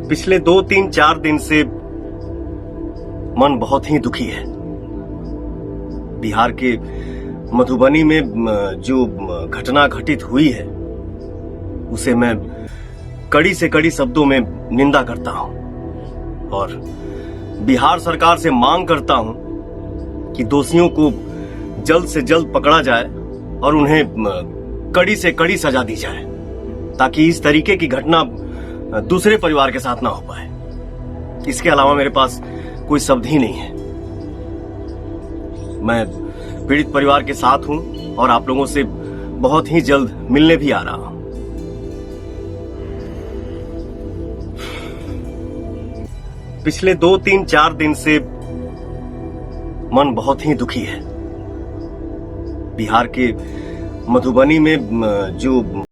पिछले 2-3-4 दिन से मन बहुत ही दुखी है। बिहार के मधुबनी में जो घटना घटित हुई है उसे मैं कड़ी से कड़ी शब्दों में निंदा करता हूं और बिहार सरकार से मांग करता हूं कि दोषियों को जल्द से जल्द पकड़ा जाए और उन्हें कड़ी से कड़ी सजा दी जाए ताकि इस तरीके की घटना दूसरे परिवार के साथ ना हो पाए। इसके अलावा मेरे पास कोई शब्द ही नहीं है। मैं पीड़ित परिवार के साथ हूं और आप लोगों से बहुत ही जल्द मिलने भी आ रहा हूं। पिछले 2-3-4 दिन से मन बहुत ही दुखी है। बिहार के मधुबनी में जो